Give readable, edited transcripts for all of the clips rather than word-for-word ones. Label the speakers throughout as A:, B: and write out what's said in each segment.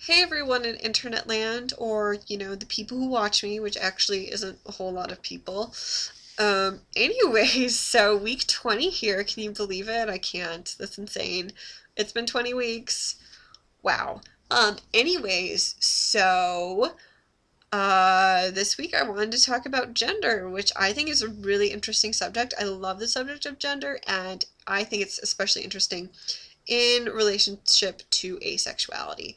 A: Hey everyone in internet land, or the people who watch me, which actually isn't a whole lot of people. Anyways, so week 20 here. Can you believe it? I can't. That's insane. It's been 20 weeks. Wow. Anyways, so this week I wanted to talk about gender, which I think is a really interesting subject. I love the subject of gender, and I think it's especially interesting in relationship to asexuality.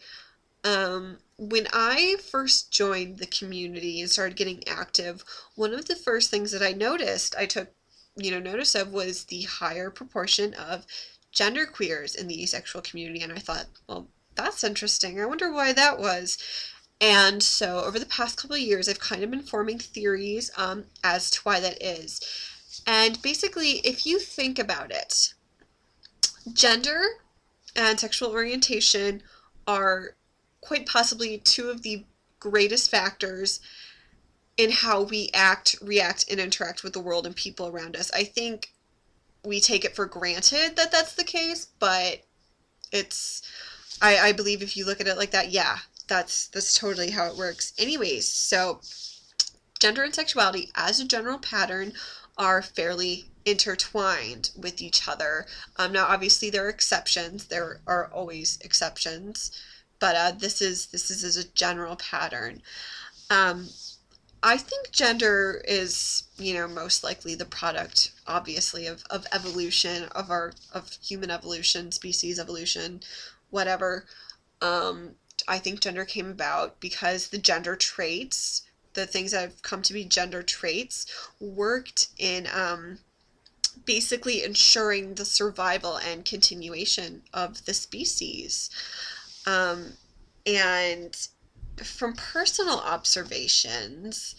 A: When I first joined the community and started getting active, one of the first things that I took, notice of was the higher proportion of genderqueers in the asexual community. And I thought, well, that's interesting. I wonder why that was. And so over the past couple of years, I've kind of been forming theories as to why that is. And basically, if you think about it, gender and sexual orientation are quite possibly two of the greatest factors in how we act, react, and interact with the world and people around us. I think we take it for granted that that's the case, but it's, I believe if you look at it like that, yeah, that's totally how it works. Anyways, so gender and sexuality as a general pattern are fairly intertwined with each other. Now, obviously, there are exceptions. There are always exceptions, but this is as a general pattern. Um, I think gender is, most likely the product, obviously, of evolution, of human evolution, species evolution, whatever. I think gender came about because the gender traits, the things that have come to be gender traits, worked in basically ensuring the survival and continuation of the species. Um, and from personal observations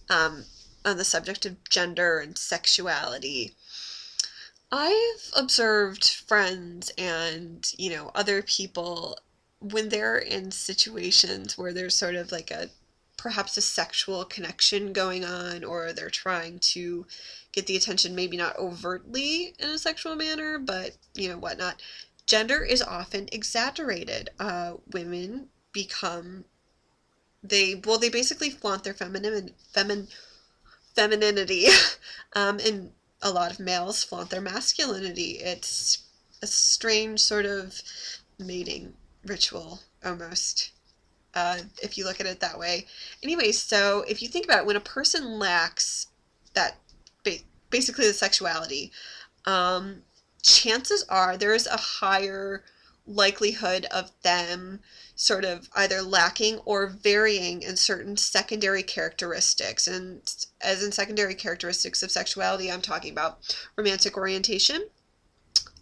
A: um, on the subject of gender and sexuality, I've observed friends and, other people when they're in situations where there's sort of like perhaps a sexual connection going on, or they're trying to get the attention, maybe not overtly in a sexual manner, but, whatnot. Gender is often exaggerated. Women become, they basically flaunt their femininity. And a lot of males flaunt their masculinity. It's a strange sort of mating ritual, almost, if you look at it that way. Anyway, so if you think about it, when a person lacks that, basically the sexuality, um, chances are there is a higher likelihood of them sort of either lacking or varying in certain secondary characteristics. And as in secondary characteristics of sexuality, I'm talking about romantic orientation,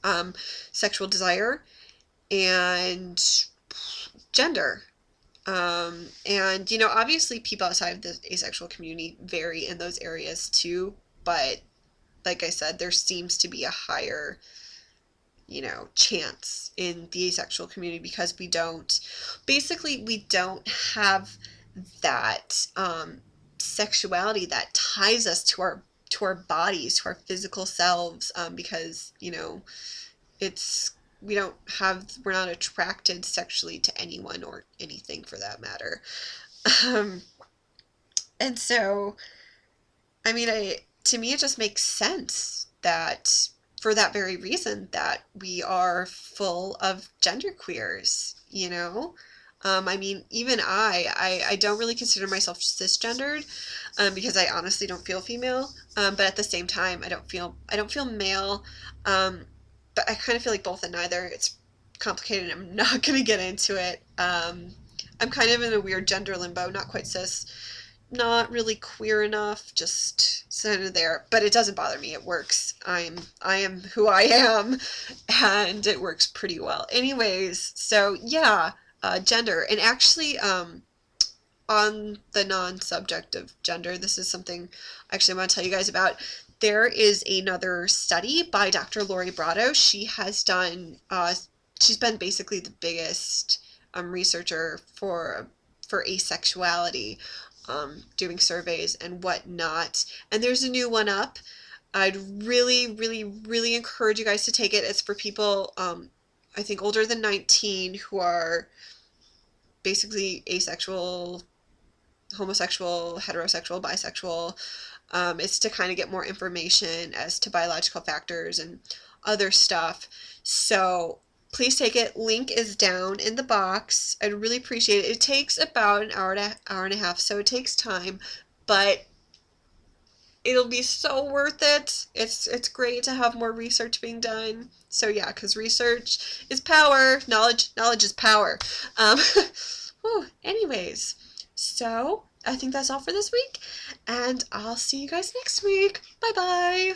A: um, sexual desire, and gender. And, obviously people outside of the asexual community vary in those areas too, but like I said, there seems to be a higher, chance in the asexual community because we don't have that sexuality that ties us to our bodies, to our physical selves, because, it's we're not attracted sexually to anyone or anything for that matter. Um, and so, I mean, to me, it just makes sense that for that very reason that we are full of genderqueers. I mean, even I don't really consider myself cisgendered, because I honestly don't feel female. But at the same time, I don't feel male. Um, but I kind of feel like both and neither. It's complicated. I'm not gonna get into it. I'm kind of in a weird gender limbo, not quite cis, not really queer enough, just sort of there. But it doesn't bother me. It works. I am who I am, and it works pretty well. Anyways, so yeah, gender, and actually, on the non-subject of gender, this is something actually I want to tell you guys about. There is another study by Dr. Lori Brotto. She's been basically the biggest researcher for asexuality, doing surveys and whatnot. And there's a new one up. I'd really, really, really encourage you guys to take it. It's for people, I think, older than 19 who are basically asexual, homosexual, heterosexual, bisexual. It's to kind of get more information as to biological factors and other stuff. So please take it. Link is down in the box. I'd really appreciate it. It takes about an hour and a half, so it takes time, but it'll be so worth it. It's great to have more research being done. So yeah, because research is power. Knowledge is power. Anyways, so I think that's all for this week, and I'll see you guys next week. Bye bye.